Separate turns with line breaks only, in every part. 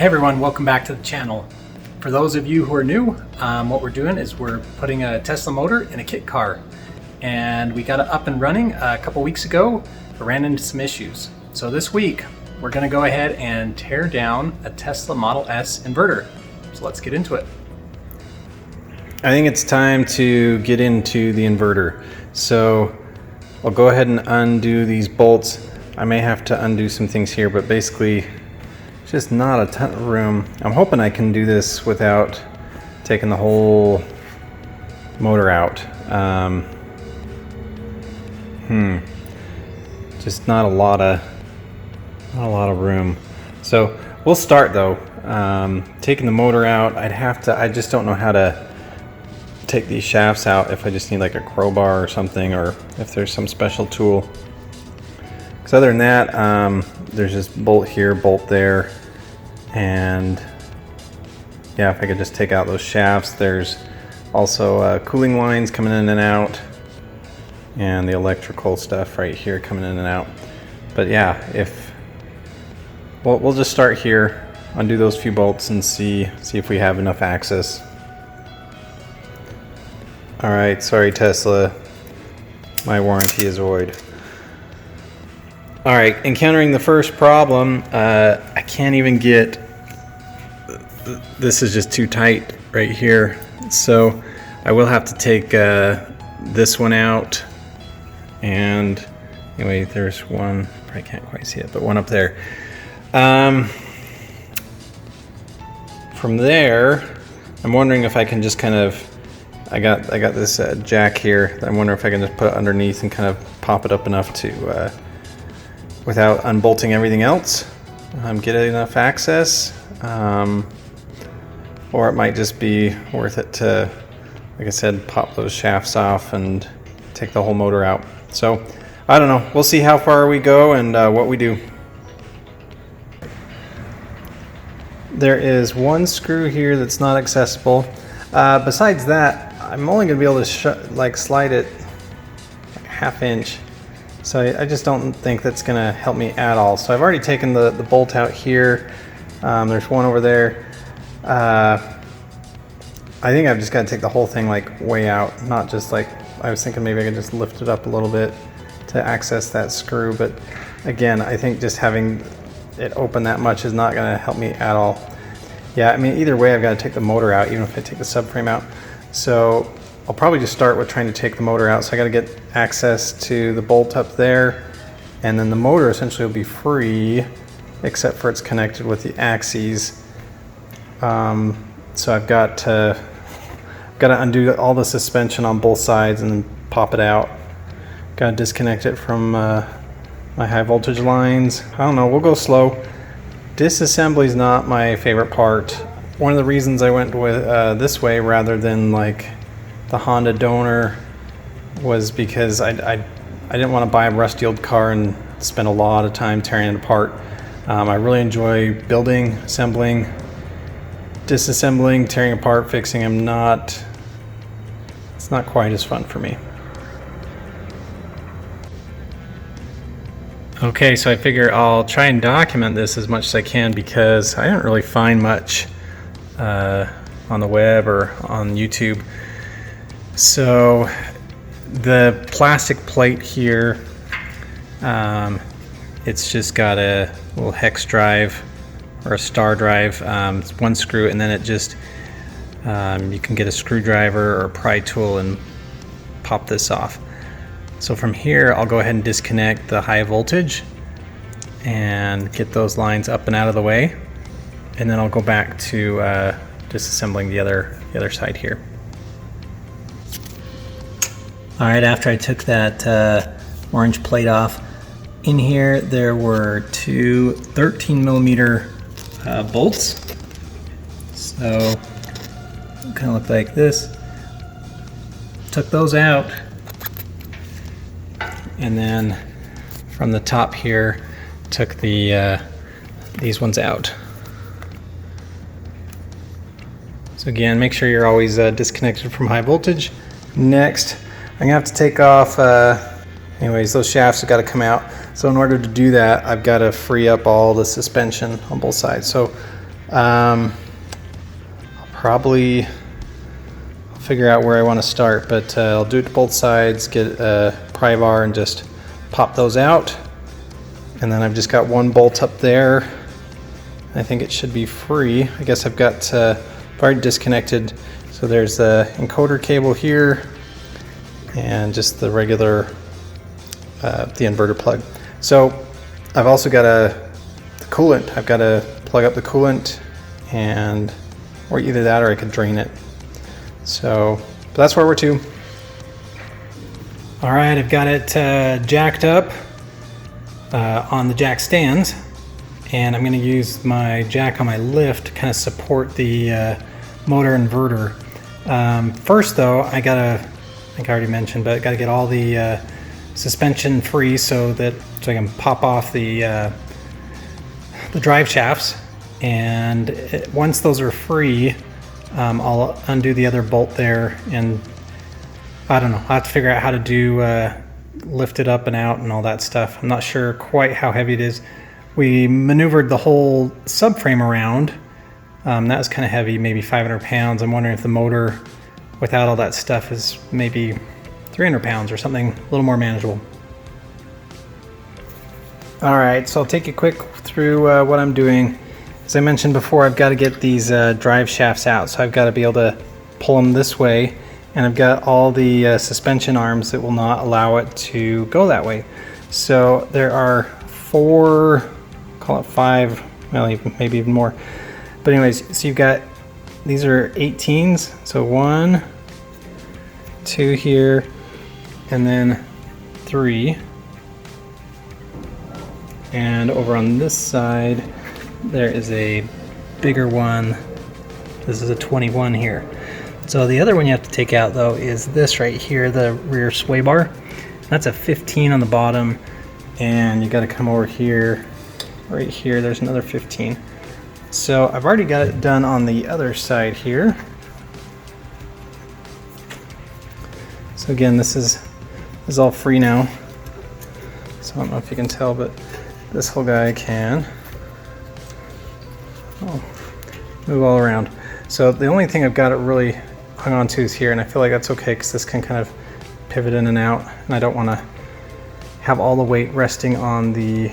Hey everyone, welcome back to the channel. For those of you who are new, what we're doing is we're putting a Tesla motor in a kit car, and we got it up and running a couple weeks ago, but ran into some issues. So this week we're going to go ahead and tear down a Tesla Model S inverter. So let's get into it.
I think it's time to get into the inverter. So I'll go ahead and undo these bolts. I may have to undo some things here, but basically just not a ton of room. I'm hoping I can do this without taking the whole motor out. Just not a lot of room. So we'll start though. Taking the motor out, I just don't know how to take these shafts out, if I just need like a crowbar or something, or if there's some special tool. Because other than that, there's just bolt here, bolt there, and yeah, if I could just take out those shafts. There's also cooling lines coming in and out, and the electrical stuff right here coming in and out. But yeah, we'll just start here, undo those few bolts, and see if we have enough access. All right, sorry Tesla, my warranty is void. All right, encountering the first problem, I can't even get, this is just too tight right here. So I will have to take this one out. And anyway, there's one, I can't quite see it, but one up there. From there, I'm wondering if I can just kind of, I got this jack here. I'm wondering if I can just put it underneath and kind of pop it up enough to, without unbolting everything else, get enough access. Or it might just be worth it to, like I said, pop those shafts off and take the whole motor out. So I don't know. We'll see how far we go and what we do. There is one screw here that's not accessible. Besides that, I'm only going to be able to slide it like ½ inch. So I just don't think that's going to help me at all. So I've already taken the bolt out here. There's one over there. I think I've just got to take the whole thing like way out, not just like, I was thinking maybe I could just lift it up a little bit to access that screw. But again, I think just having it open that much is not going to help me at all. Yeah, I mean, either way, I've got to take the motor out, even if I take the subframe out. So I'll probably just start with trying to take the motor out. So I got to get access to the bolt up there, and then the motor essentially will be free, except for it's connected with the axes. So I've got to undo all the suspension on both sides and then pop it out. Got to disconnect it from my high voltage lines. I don't know, we'll go slow. Disassembly is not my favorite part. One of the reasons I went with this way rather than like the Honda donor was because I didn't want to buy a rusty old car and spend a lot of time tearing it apart. I really enjoy building, assembling, disassembling, tearing apart, fixing them. It's not quite as fun for me. Okay, so I figure I'll try and document this as much as I can because I didn't really find much on the web or on YouTube. So the plastic plate here, it's just got a little hex drive or a star drive. It's one screw, and then it just, you can get a screwdriver or a pry tool and pop this off. So from here, I'll go ahead and disconnect the high voltage and get those lines up and out of the way. And then I'll go back to disassembling the other side here.
All right, after I took that orange plate off, in here there were two 13mm bolts. So kind of look like this. Took those out, and then from the top here took these ones out. So again, make sure you're always disconnected from high voltage. Next, I'm gonna have to take off, anyways, those shafts have got to come out. So in order to do that, I've got to free up all the suspension on both sides. So
I'll probably figure out where I want to start, but I'll do it to both sides, get a pry bar and just pop those out. And then I've just got one bolt up there. I think it should be free. I guess I've got already disconnected. So there's the encoder cable here and just the regular, the inverter plug. So I've also got the coolant. I've got to plug up the coolant, and or either that or I could drain it. So but that's where we're to.
All right, I've got it jacked up on the jack stands, and I'm going to use my jack on my lift to kind of support the motor inverter. First though, I think I already mentioned, but I got to get all the suspension free so I can pop off the drive shafts, and once those are free, I'll undo the other bolt there, and I don't know, I'll have to figure out how to do lift it up and out and all that stuff. I'm not sure quite how heavy it is. We maneuvered the whole subframe around. That was kind of heavy, maybe 500 pounds. I'm wondering if the motor without all that stuff is maybe 300 pounds or something a little more manageable. All right, so I'll take you quick through what I'm doing. As I mentioned before, I've got to get these drive shafts out, so I've got to be able to pull them this way, and I've got all the suspension arms that will not allow it to go that way. So there are 4, call it 5, well, maybe even more. But anyways, so you've got, these are 18s, so 1, 2 here, and then 3. And over on this side, there is a bigger one. This is a 21 here. So the other one you have to take out though is this right here, the rear sway bar. That's a 15 on the bottom, and you got to come over here, right here, there's another 15. So I've already got it done on the other side here. So again, this is all free now. So I don't know if you can tell, but this whole guy can move all around. So the only thing I've got it really hung on to is here, and I feel like that's okay because this can kind of pivot in and out, and I don't want to have all the weight resting on the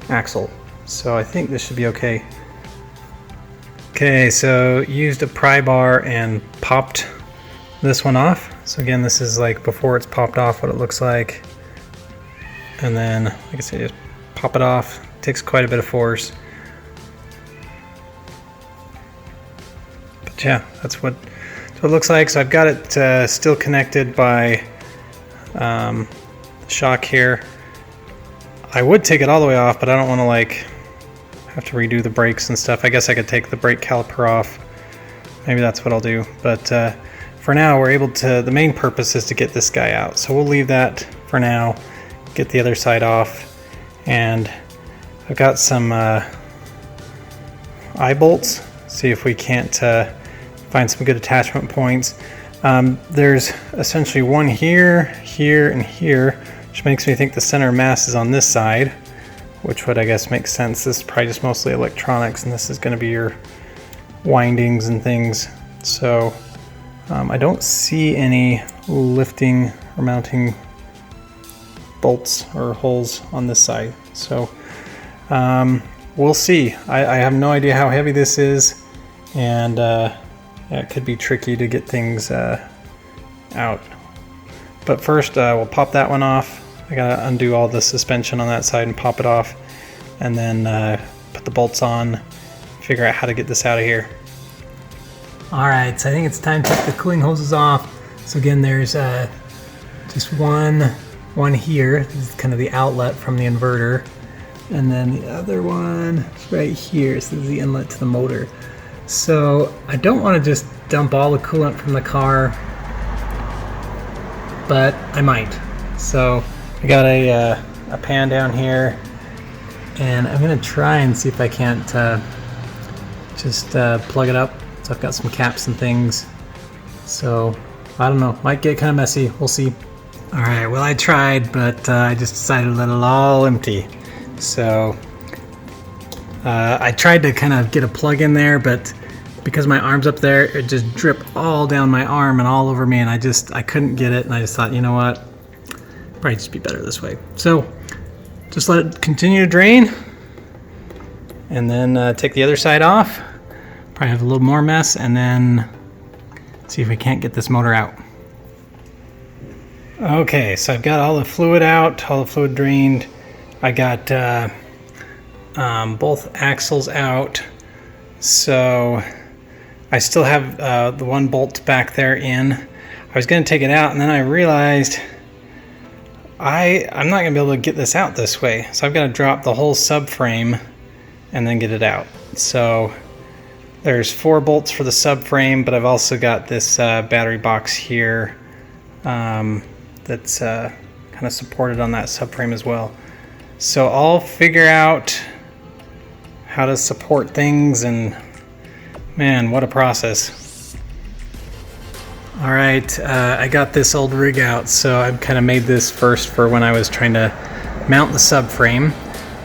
axle. So I think this should be okay. Okay, so used a pry bar and popped this one off. So again, this is like before it's popped off, what it looks like. And then, like I said, just pop it off. It takes quite a bit of force. But yeah, that's what it looks like. So I've got it still connected by shock here. I would take it all the way off, but I don't want to like have to redo the brakes and stuff. I guess I could take the brake caliper off. Maybe that's what I'll do. But for now, we're able to, the main purpose is to get this guy out. So we'll leave that for now, get the other side off. And I've got some eye bolts. See if we can't find some good attachment points. There's essentially one here, here, and here, which makes me think the center of mass is on this side, which would, I guess, make sense. This is probably just mostly electronics, and this is going to be your windings and things. So I don't see any lifting or mounting bolts or holes on this side. So we'll see. I have no idea how heavy this is, and yeah, it could be tricky to get things out. But first we'll pop that one off. I gotta undo all the suspension on that side and pop it off, and then put the bolts on, figure out how to get this out of here. Alright, so I think it's time to take the cooling hoses off. So again, there's just one here. This is kind of the outlet from the inverter, and then the other one is right here. So this is the inlet to the motor. So I don't want to just dump all the coolant from the car, but I might. So I got a pan down here, and I'm gonna try and see if I can't just plug it up. So I've got some caps and things. So I don't know, might get kind of messy. We'll see. All right, well, I tried, but I just decided to let it all empty. So I tried to kind of get a plug in there, but because my arm's up there, it just dripped all down my arm and all over me, and I couldn't get it, and I just thought, you know what, probably just be better this way. So just let it continue to drain, and then take the other side off. Probably have a little more mess, and then see if we can't get this motor out. Okay, so I've got all the fluid out, all the fluid drained. I got both axles out, so I still have the one bolt back there in. I was going to take it out, and then I realized I'm not going to be able to get this out this way, so I've got to drop the whole subframe and then get it out. So there's 4 bolts for the subframe, but I've also got this battery box here that's kind of supported on that subframe as well. So I'll figure out how to support things, and man, what a process. All right, I got this old rig out, so I've kind of made this first for when I was trying to mount the subframe,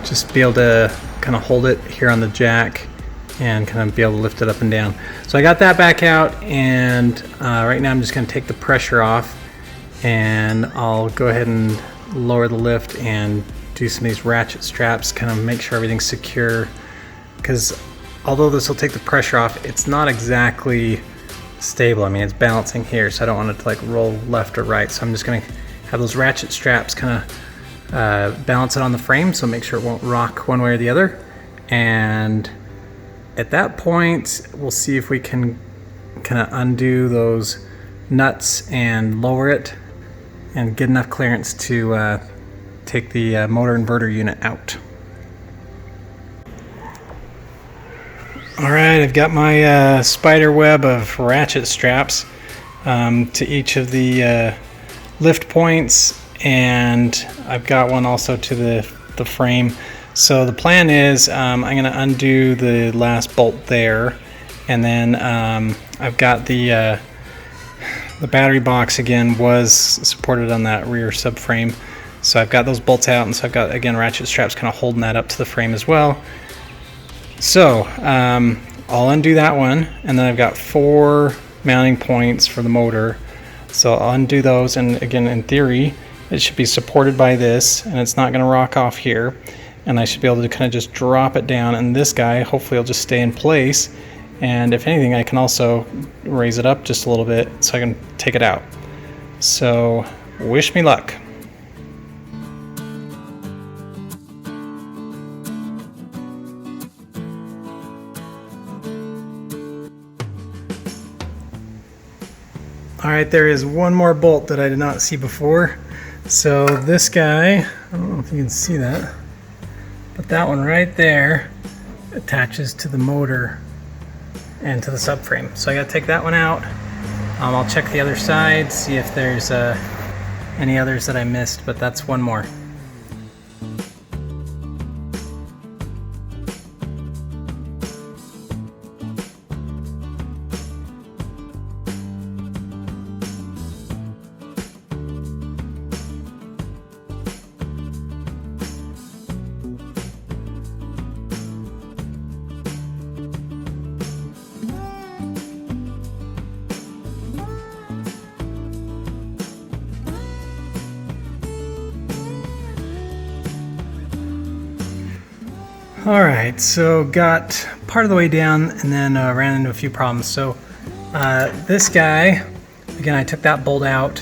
just be able to kind of hold it here on the jack and kind of be able to lift it up and down. So I got that back out, and right now I'm just going to take the pressure off, and I'll go ahead and lower the lift and do some of these ratchet straps, kind of make sure everything's secure, because although this will take the pressure off, it's not exactly stable. I mean, it's balancing here, so I don't want it to like roll left or right. So I'm just going to have those ratchet straps kind of balance it on the frame, so make sure it won't rock one way or the other. And at that point, we'll see if we can kind of undo those nuts and lower it and get enough clearance to take the motor inverter unit out. All right, I've got my spider web of ratchet straps to each of the lift points, and I've got one also to the frame. So the plan is I'm going to undo the last bolt there, and then I've got the battery box again was supported on that rear subframe. So I've got those bolts out, and so I've got, again, ratchet straps kind of holding that up to the frame as well. So I'll undo that one, and then I've got 4 mounting points for the motor. So I'll undo those, and again, in theory, it should be supported by this, and it's not going to rock off here. And I should be able to kind of just drop it down, and this guy hopefully will just stay in place. And if anything, I can also raise it up just a little bit so I can take it out. So wish me luck. All right, there is one more bolt that I did not see before. So this guy, I don't know if you can see that, but that one right there attaches to the motor and to the subframe. So I gotta take that one out. I'll check the other side, see if there's any others that I missed, but that's one more. All right, so got part of the way down, and then ran into a few problems. So this guy, again, I took that bolt out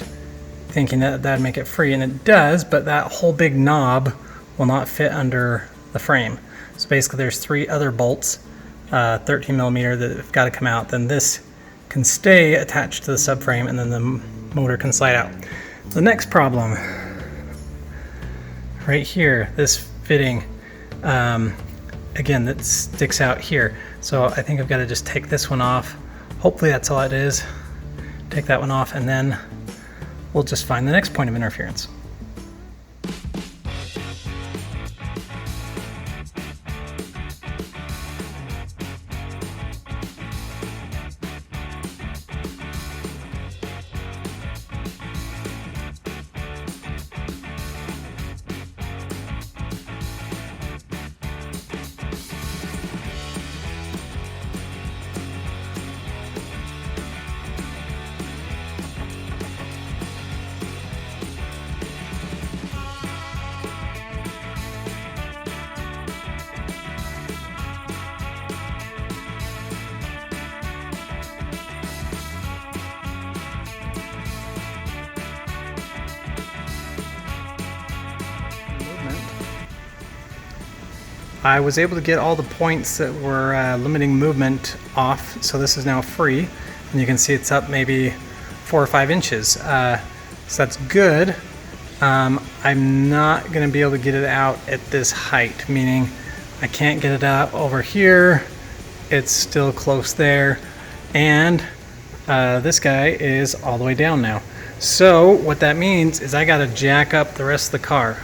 thinking that that'd make it free, and it does, but that whole big knob will not fit under the frame. So basically there's 3 other bolts, 13 millimeter, that have got to come out. Then this can stay attached to the subframe, and then the motor can slide out. The next problem, right here, this fitting, again, that sticks out here. So I think I've got to just take this one off. Hopefully that's all it is. Take that one off, and then we'll just find the next point of interference.
I was able to get all the points that were limiting movement off, so this is now free, and you can see it's up maybe 4 or 5 inches. So that's good. I'm not going to be able to get it out at this height, meaning I can't get it out over here. It's still close there, and this guy is all the way down now. So what that means is I got to jack up the rest of the car.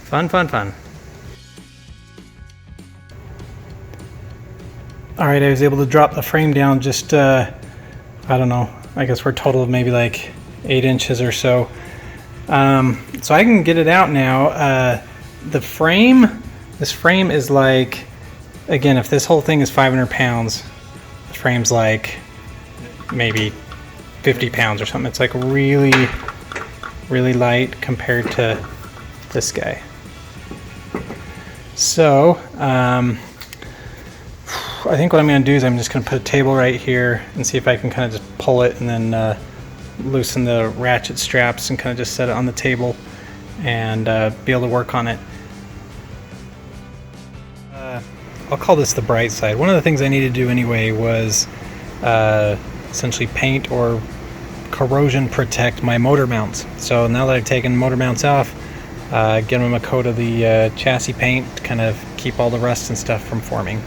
Fun, fun, fun. All right, I was able to drop the frame down just, I don't know, I guess we're a total of maybe like 8 inches or so. So I can get it out now. This frame is like, again, if this whole thing is 500 pounds, the frame's like maybe 50 pounds or something. It's like really, really light compared to this guy. So, I think what I'm going to do is I'm just going to put a table right here and see if I can kind of just pull it and then loosen the ratchet straps and kind of just set it on the table and be able to work on it. I'll call this the bright side. One of the things I needed to do anyway was essentially paint or corrosion protect my motor mounts. So now that I've taken motor mounts off, give them a coat of the chassis paint to kind of keep all the rust and stuff from forming.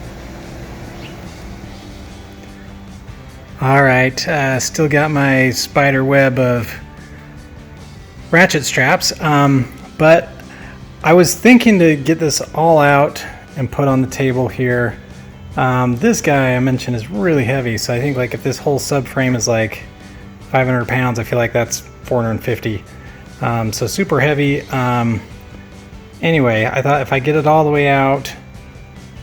Alright, still got my spider web of ratchet straps, but I was thinking to get this all out and put on the table here. This guy I mentioned is really heavy, so I think like if this whole subframe is like 500 pounds, I feel like that's 450. So super heavy. Anyway, I thought if I get it all the way out,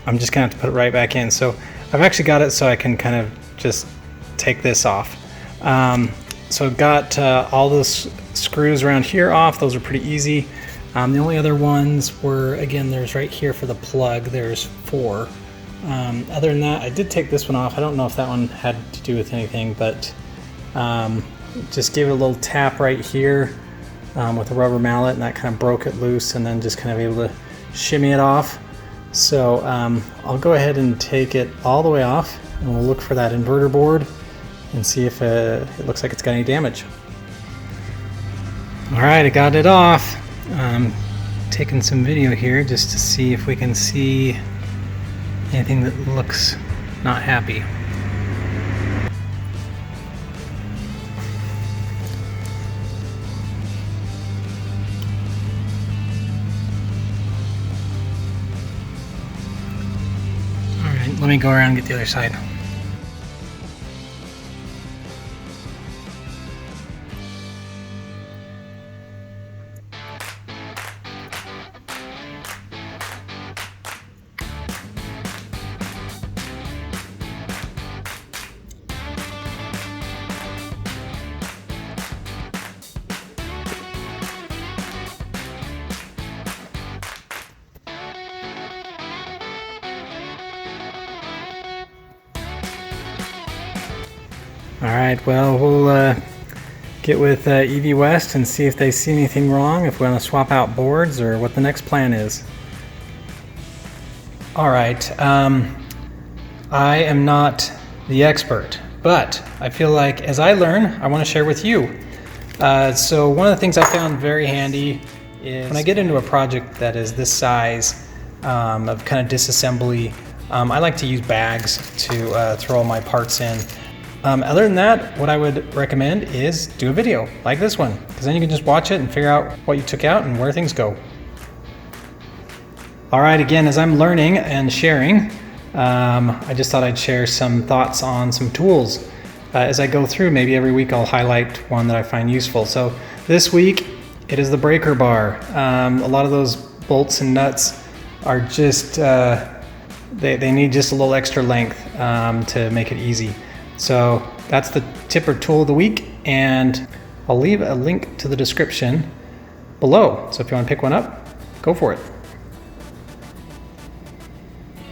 I'm just gonna have to put it right back in. So I've actually got it so I can kind of just take this off. So I've got all those screws around here off. Those are pretty easy. The only other ones were, again, there's right here for the plug, there's 4. Other than that, I did take this one off. I don't know if that one had to do with anything, but just gave it a little tap right here with a rubber mallet, and that kind of broke it loose, and then just kind of able to shimmy it off. So I'll go ahead and take it all the way off, and we'll look for that inverter board and see if it looks like it's got any damage. All right, I got it off. Taking some video here just to see if we can see anything that looks not happy. All right, let me go around and get the other side. Alright, well, we'll get with EV West and see if they see anything wrong, if we want to swap out boards, or what the next plan is. Alright, I am not the expert, but I feel like as I learn, I want to share with you. So one of the things I found very handy is when I get into a project that is this size of kind of disassembly, I like to use bags to throw all my parts in. Other than that, what I would recommend is do a video like this one, because then you can just watch it and figure out what you took out and where things go. Alright, again, as I'm learning and sharing, I just thought I'd share some thoughts on some tools. As I go through, maybe every week I'll highlight one that I find useful. So this week, it is the breaker bar. A lot of those bolts and nuts are just, they need just a little extra length to make it easy. So that's the tip or tool of the week, and I'll leave a link to the description below. So if you want to pick one up, go for it.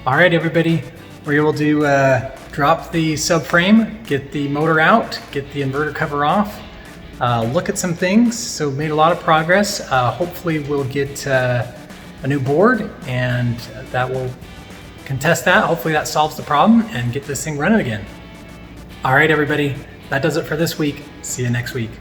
All right, everybody, we're able to drop the subframe, get the motor out, get the inverter cover off, look at some things. So made a lot of progress. Hopefully we'll get
a new board, and that will contest that. Hopefully that solves the problem and get this thing running again. All right, everybody, that does it for this week. See you next week.